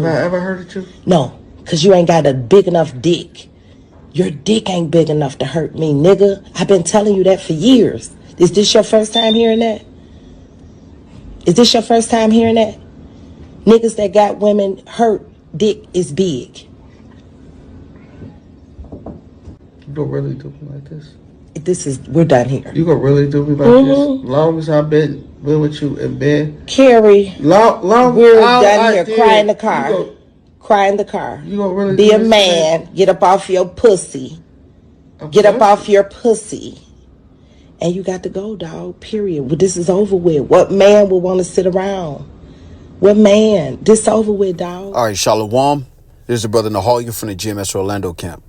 Have I ever hurt you? No, because you ain't got a big enough dick. Your dick ain't big enough to hurt me, nigga. I've been telling you that for years. Is this your first time hearing that? Is this your first time hearing that? Niggas that got women hurt, dick is big. You gonna really do me like this? We're done here. You gonna really do me like this? Long as I've been with you in bed. Carrie, we're done here. Cry in the car. Cry in the car. You gonna really be a man. Get up off your pussy. Get up off your pussy. And you got to go, dog. Period. Well, this is over with. What man will want to sit around? What man? This over with, dog. All right, Shalom. This is the brother Nahalia from the GMS Orlando camp.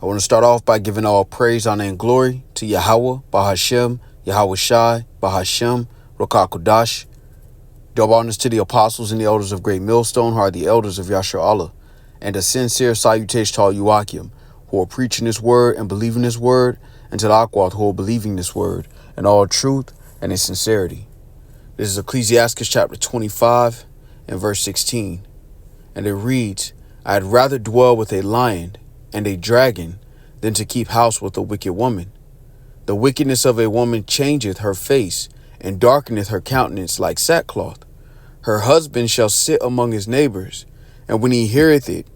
I want to start off by giving all praise, honor, and glory to Yahweh, Bahashem, Yahweh Shai, Bahashem, Rokah Kodash. Double honors to the apostles and the elders of Great Millstone, who are the elders of Yashar Allah, and a sincere salutation to all you Akim, who are preaching this word and believing this word, and to the Akwath, who are believing this word in all truth and in sincerity. This is Ecclesiastes chapter 25 and verse 16, and it reads, I had rather dwell with a lion and a dragon than to keep house with a wicked woman. The wickedness of a woman changeth her face, and darkeneth her countenance like sackcloth. Her husband shall sit among his neighbors, and when he heareth it,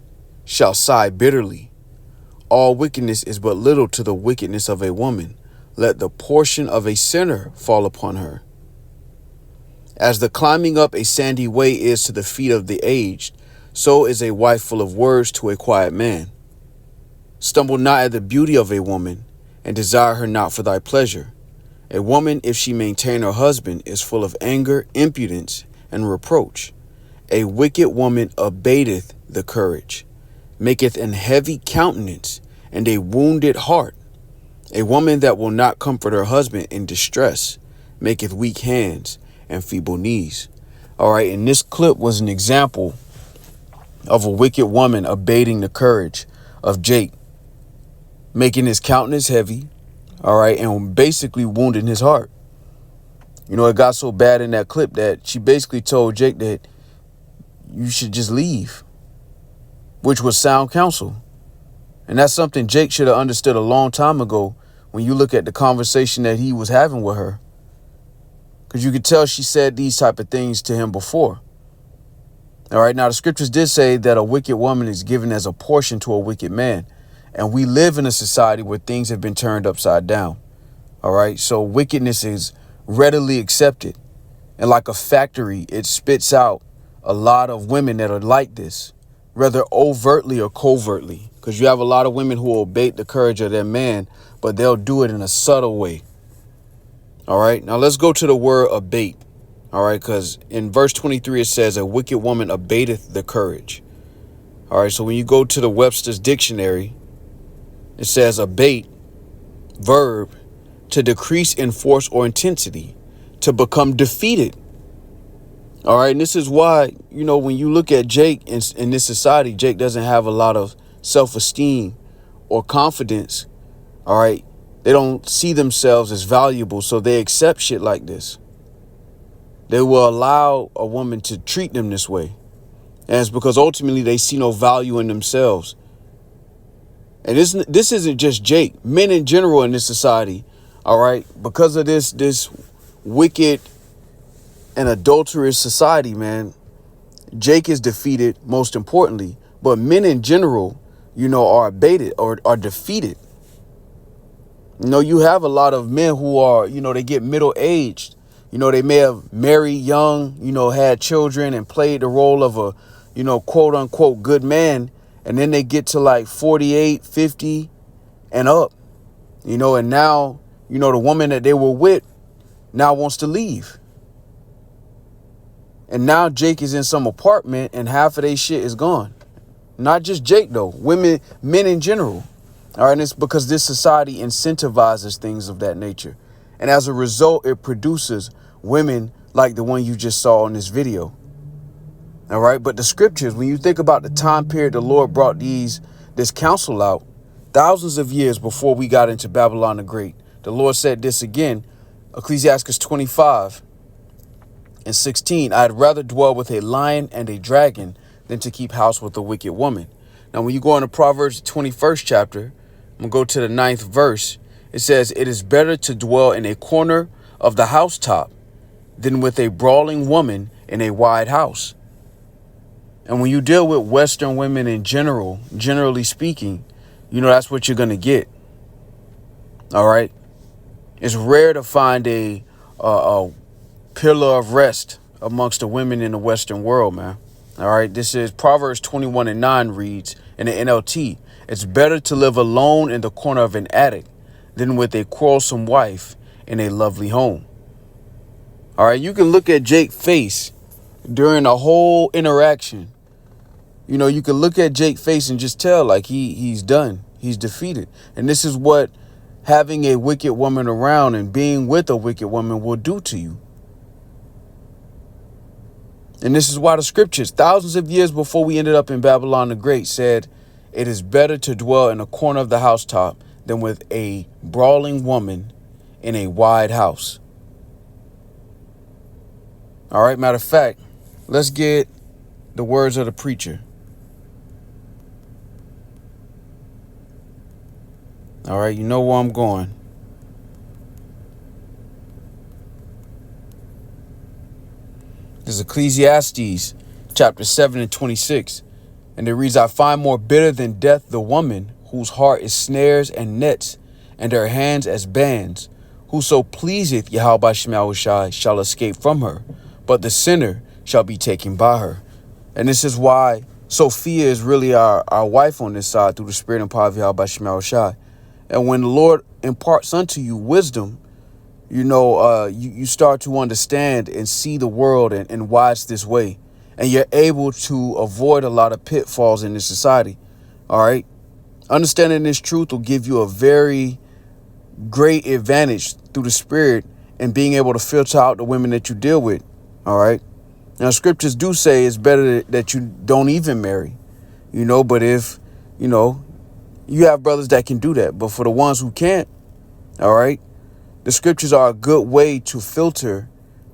shall sigh bitterly. All wickedness is but little to the wickedness of a woman. Let the portion of a sinner fall upon her. As the climbing up a sandy way is to the feet of the aged, so is a wife full of words to a quiet man. Stumble not at the beauty of a woman, and desire her not for thy pleasure. A woman, if she maintain her husband, is full of anger, impudence, and reproach. A wicked woman abateth the courage, maketh an heavy countenance, and a wounded heart. A woman that will not comfort her husband in distress, maketh weak hands and feeble knees. All right, and this clip was an example of a wicked woman abating the courage of Jake, making his countenance heavy, all right, and basically wounding his heart. You know, it got so bad in that clip that she basically told Jake that you should just leave, which was sound counsel. And that's something Jake should have understood a long time ago when you look at the conversation that he was having with her. Because you could tell she said these type of things to him before. All right, now the scriptures did say that a wicked woman is given as a portion to a wicked man. And we live in a society where things have been turned upside down. All right. So wickedness is readily accepted. And like a factory, it spits out a lot of women that are like this, whether overtly or covertly, because you have a lot of women who will abate the courage of their man, but they'll do it in a subtle way. All right. Now let's go to the word abate. All right. Because in verse 23, it says a wicked woman abateth the courage. All right. So when you go to the Websters Dictionary, it says abate, verb, to decrease in force or intensity, to become defeated. All right. And this is why, you know, when you look at Jake in this society, Jake doesn't have a lot of self-esteem or confidence. All right. They don't see themselves as valuable, so they accept shit like this. They will allow a woman to treat them this way. And it's because ultimately they see no value in themselves. And this isn't just Jake. Men in general in this society, all right, because of this wicked and adulterous society, man, Jake is defeated most importantly. But men in general, you know, are abated or are defeated. You know, you have a lot of men who are, you know, they get middle-aged. You know, they may have married young, you know, had children and played the role of a, you know, quote unquote good man. And then they get to like 48, 50 and up, you know, and now, you know, the woman that they were with now wants to leave. And now Jake is in some apartment and half of their shit is gone. Not just Jake, though. Men in general. All right. And it's because this society incentivizes things of that nature. And as a result, it produces women like the one you just saw in this video. All right. But the scriptures, when you think about the time period the Lord brought this counsel out, thousands of years before we got into Babylon the Great, the Lord said this again, Ecclesiastes 25 and 16. I'd rather dwell with a lion and a dragon than to keep house with a wicked woman. Now, when you go into Proverbs 21st chapter, I'm going to go to the 9th verse. It says, it is better to dwell in a corner of the housetop than with a brawling woman in a wide house. And when you deal with Western women in general, generally speaking, that's what you're going to get. All right. It's rare to find a pillar of rest amongst the women in the Western world, man. All right. This is Proverbs 21:9 reads in the NLT. It's better to live alone in the corner of an attic than with a quarrelsome wife in a lovely home. All right. You can look at Jake's face during a whole interaction. You can look at Jake's face and just tell like he's done. He's defeated. And this is what having a wicked woman around and being with a wicked woman will do to you. And this is why the scriptures, thousands of years before we ended up in Babylon the Great, said it is better to dwell in a corner of the housetop than with a brawling woman in a wide house. All right, matter of fact, let's get the words of the preacher. All right, you know where I'm going. This is Ecclesiastes chapter 7:26. And it reads, I find more bitter than death the woman whose heart is snares and nets, and her hands as bands. Whoso pleaseth Yahweh Shai shall escape from her, but the sinner shall be taken by her. And this is why Sophia is really our wife on this side through the spirit and power of Yahweh Shai. And when the Lord imparts unto you wisdom, you start to understand and see the world and why it's this way. And you're able to avoid a lot of pitfalls in this society. All right. Understanding this truth will give you a very great advantage through the spirit and being able to filter out the women that you deal with. All right. Now, scriptures do say it's better that you don't even marry, but if, you have brothers that can do that. But for the ones who can't, all right, the scriptures are a good way to filter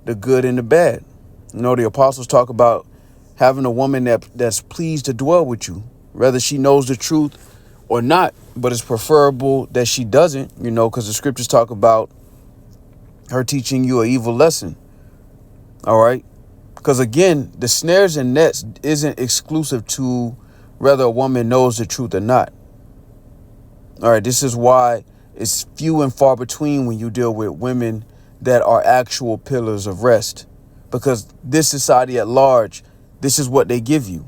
the good and the bad. The apostles talk about having a woman that's pleased to dwell with you, whether she knows the truth or not. But it's preferable that she doesn't, because the scriptures talk about her teaching you an evil lesson. All right. Because, again, the snares and nets isn't exclusive to whether a woman knows the truth or not. All right. This is why it's few and far between when you deal with women that are actual pillars of rest, because this society at large, this is what they give you.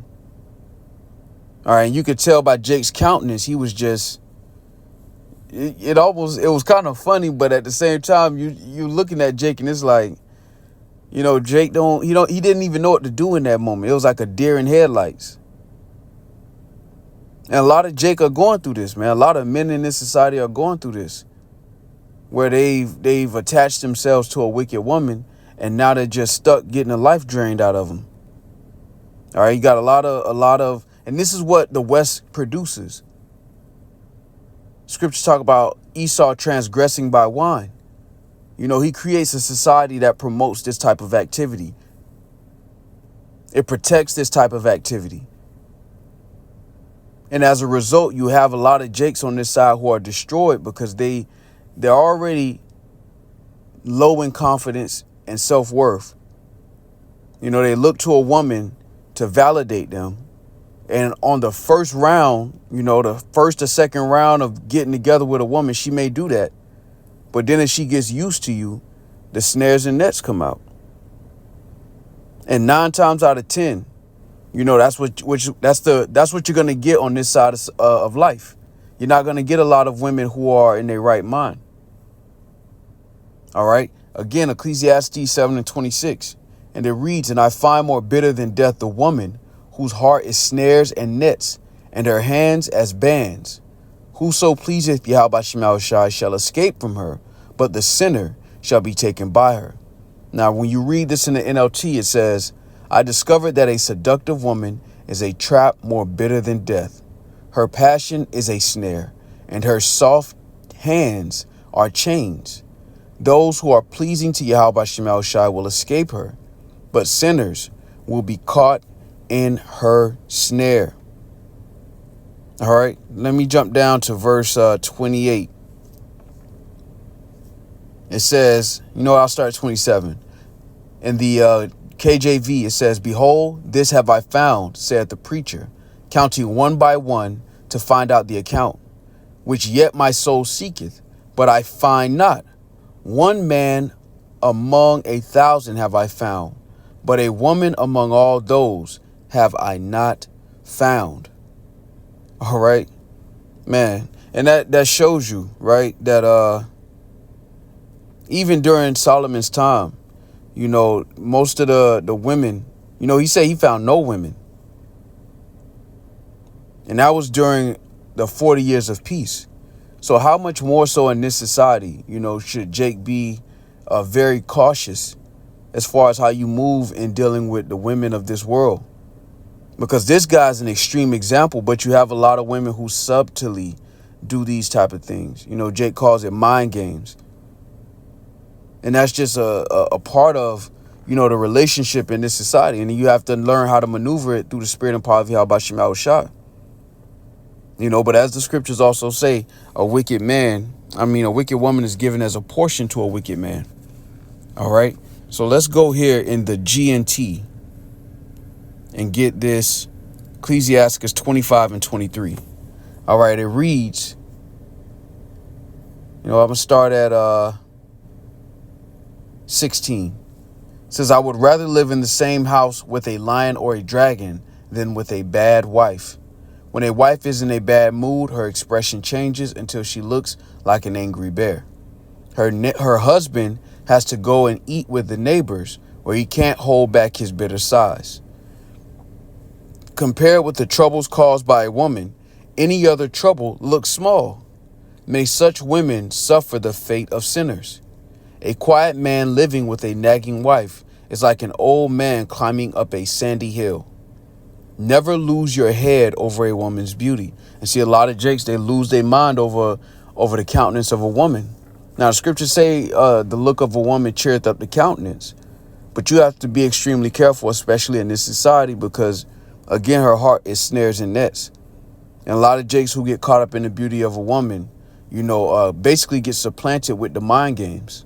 All right. And you could tell by Jake's countenance, he was just it was kind of funny. But at the same time, you looking at Jake and it's like, Jake he didn't even know what to do in that moment. It was like a deer in headlights. And a lot of Jake are going through this, man. A lot of men in this society are going through this, where they've attached themselves to a wicked woman, and now they're just stuck getting the life drained out of them. All right, you got a lot of, and this is what the West produces. Scriptures talk about Esau transgressing by wine. He creates a society that promotes this type of activity. It protects this type of activity. And as a result, you have a lot of Jakes on this side who are destroyed because they're already low in confidence and self-worth. They look to a woman to validate them. And on the first round, the first or second round of getting together with a woman, she may do that. But then as she gets used to you, the snares and nets come out. And 9 times out of 10, that's what you're going to get on this side of life. You're not going to get a lot of women who are in their right mind. All right. Again, Ecclesiastes 7:26. And it reads, and I find more bitter than death the woman whose heart is snares and nets, and her hands as bands. Whoso pleaseth Yahweh Shai shall escape from her, but the sinner shall be taken by her. Now, when you read this in the NLT, it says, I discovered that a seductive woman is a trap more bitter than death. Her passion is a snare, and her soft hands are chains. Those who are pleasing to Yahweh Shai will escape her, but sinners will be caught in her snare. All right, let me jump down to verse 28. It says, I'll start at 27. In the KJV, it says, "Behold, this have I found, saith the preacher, counting one by one to find out the account, which yet my soul seeketh, but I find not. One man among 1,000 have I found, but a woman among all those have I not found." All right, man. And that shows you, right, that even during Solomon's time, most of the women, he said he found no women. And that was during the 40 years of peace. So how much more so in this society, should Jake be very cautious as far as how you move in dealing with the women of this world? Because this guy's an extreme example, but you have a lot of women who subtly do these type of things. Jake calls it mind games. And that's just a part of, the relationship in this society. And you have to learn how to maneuver it through the spirit and power of Yahweh Shem Yahushua. But as the scriptures also say, a wicked woman is given as a portion to a wicked man. All right. So let's go here in the GNT and get this Ecclesiastes 25 and 23. All right. It reads, I'm going to start at 16. It says, "I would rather live in the same house with a lion or a dragon than with a bad wife. When a wife is in a bad mood, her expression changes until she looks like an angry bear. Her husband has to go and eat with the neighbors, where he can't hold back his bitter sighs. Compared with the troubles caused by a woman, any other trouble looks small. May such women suffer the fate of sinners. A quiet man living with a nagging wife is like an old man climbing up a sandy hill. Never lose your head over a woman's beauty." And see, a lot of Jakes, they lose their mind over the countenance of a woman. Now, the scriptures say the look of a woman cheereth up the countenance. But you have to be extremely careful, especially in this society, because, again, her heart is snares and nets. And a lot of Jakes who get caught up in the beauty of a woman, basically get supplanted with the mind games.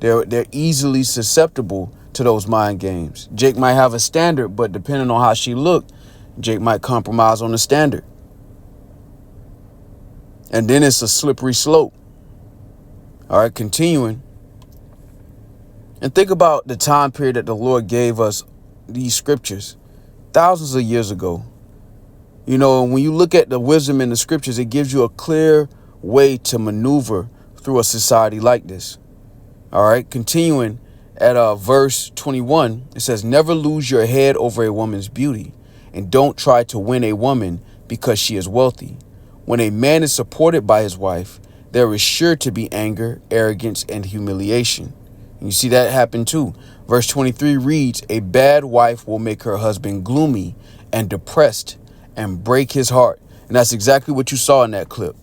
They're easily susceptible to those mind games. Jake might have a standard, but depending on how she looked, Jake might compromise on the standard. And then it's a slippery slope. All right, continuing. And think about the time period that the Lord gave us these scriptures thousands of years ago. When you look at the wisdom in the scriptures, it gives you a clear way to maneuver through a society like this. All right, continuing at verse 21, it says, "Never lose your head over a woman's beauty, and don't try to win a woman because she is wealthy. When a man is supported by his wife, there is sure to be anger, arrogance, and humiliation." And you see that happen too. Verse 23 reads, "A bad wife will make her husband gloomy and depressed and break his heart." And that's exactly what you saw in that clip.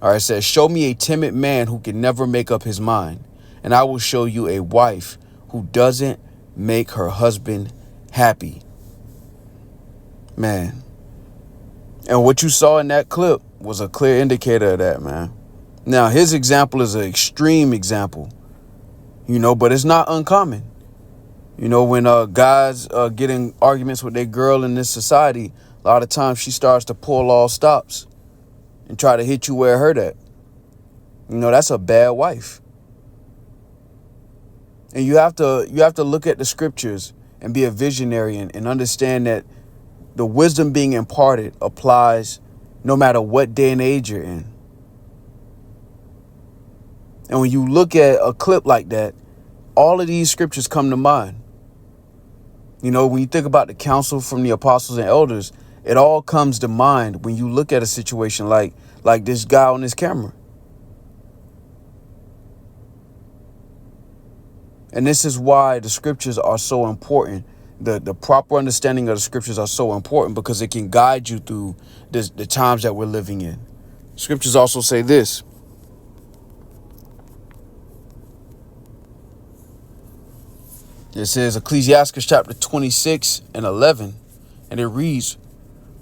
All right, it says, "Show me a timid man who can never make up his mind, and I will show you a wife who doesn't make her husband happy." Man. And what you saw in that clip was a clear indicator of that, man. Now, his example is an extreme example, but it's not uncommon. When guys get in arguments with their girl in this society, a lot of times she starts to pull all stops and try to hit you where it hurt at. That's a bad wife. And you have to look at the scriptures and be a visionary and understand that the wisdom being imparted applies no matter what day and age you're in. And when you look at a clip like that, all of these scriptures come to mind. When you think about the counsel from the apostles and elders, it all comes to mind when you look at a situation like this guy on this camera. And this is why the scriptures are so important. The proper understanding of the scriptures are so important, because it can guide you through the times that we're living in. Scriptures also say this. This is Ecclesiastes chapter 26 and 11. And it reads,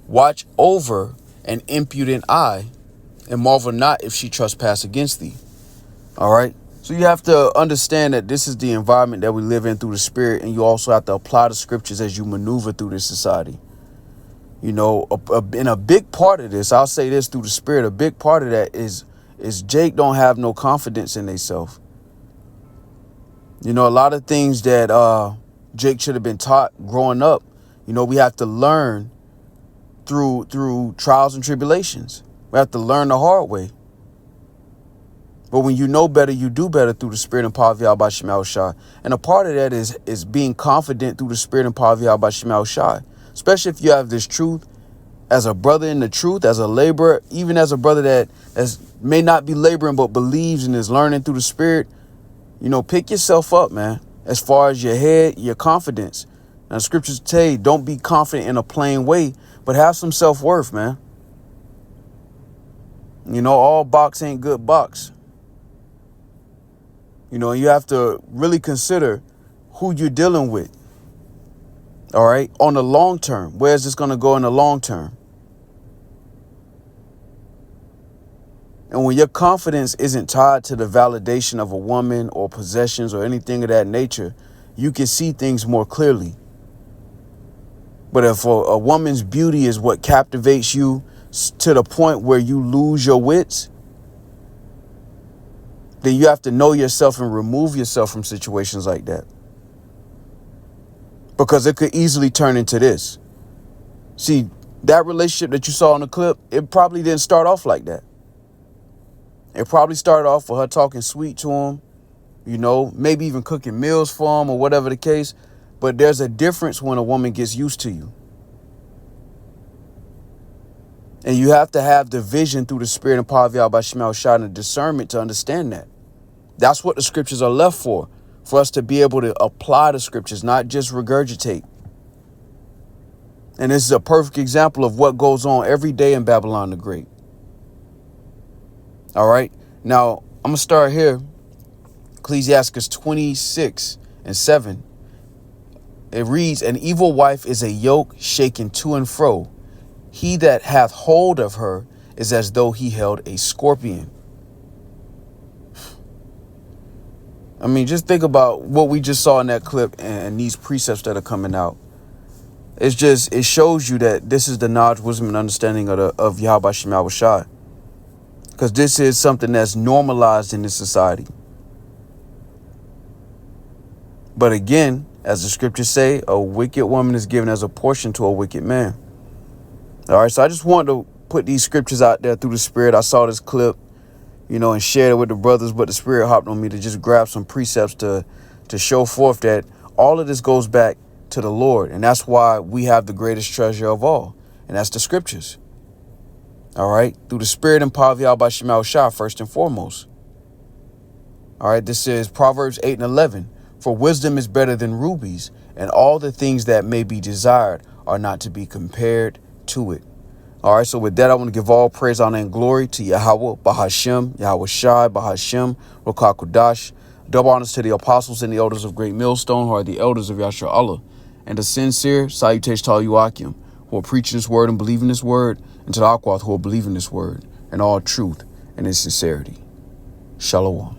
watch over an impudent eye, and marvel not if she trespass against thee. All right. So you have to understand that this is the environment that we live in through the spirit. And you also have to apply the scriptures as you maneuver through this society. You know, and a big part of this, I'll say this through the spirit, a big part of that is Jake don't have no confidence in himself. You know, a lot of things that Jake should have been taught growing up, you know, we have to learn through trials and tribulations. We have to learn the hard way. But when you know better, you do better through the spirit and power of Yahweh Shema Shai. And a part of that is being confident through the spirit and power of Yahweh Shema Shai. Especially if you have this truth as a brother in the truth, as a laborer, even as a brother that may not be laboring but believes and is learning through the spirit. You know, pick yourself up, man, as far as your head, your confidence. Now, the scriptures tell you, don't be confident in a plain way, but have some self-worth, man. You know, all box ain't good box. You know, you have to really consider who you're dealing with. All right. On the long term, where's this going to go in the long term? And when your confidence isn't tied to the validation of a woman or possessions or anything of that nature, you can see things more clearly. But if a woman's beauty is what captivates you to the point where you lose your wits, then you have to know yourself and remove yourself from situations like that. Because it could easily turn into this. See, that relationship that you saw in the clip, it probably didn't start off like that. It probably started off with her talking sweet to him, you know, maybe even cooking meals for him or whatever the case. But there's a difference when a woman gets used to you. And you have to have the vision through the spirit and power of Yahweh Shema Shai and the discernment to understand that. That's what the scriptures are left for us to be able to apply the scriptures, not just regurgitate. And this is a perfect example of what goes on every day in Babylon the Great. All right. Now, I'm going to start here. Ecclesiastes 26:7. It reads, an evil wife is a yoke shaken to and fro. He that hath hold of her is as though he held a scorpion. I mean, just think about what we just saw in that clip and these precepts that are coming out. It shows you that this is the knowledge, wisdom, and understanding of Yahweh Shema Shai. Because this is something that's normalized in this society. But again, as the scriptures say, a wicked woman is given as a portion to a wicked man. All right, so I just wanted to put these scriptures out there through the spirit. I saw this clip, you know, and shared it with the brothers, but the spirit hopped on me to just grab some precepts to show forth that all of this goes back to the Lord. And that's why we have the greatest treasure of all. And that's the scriptures. All right. Through the spirit and power of Yahweh Shema Shai, first and foremost. All right. This is Proverbs 8:11. For wisdom is better than rubies, and all the things that may be desired are not to be compared to it. All right. So with that, I want to give all praise, honor, and glory to Yahweh, Bahashem, Yahweh Shai, Bahashem, Rokakudash. Double honors to the apostles and the elders of Great Millstone, who are the elders of Yahshua Allah. And a sincere salutation to all you Akim, who are preaching this word and believing this word, and to the Akwath, who are believing this word in all truth and in sincerity. Shalom.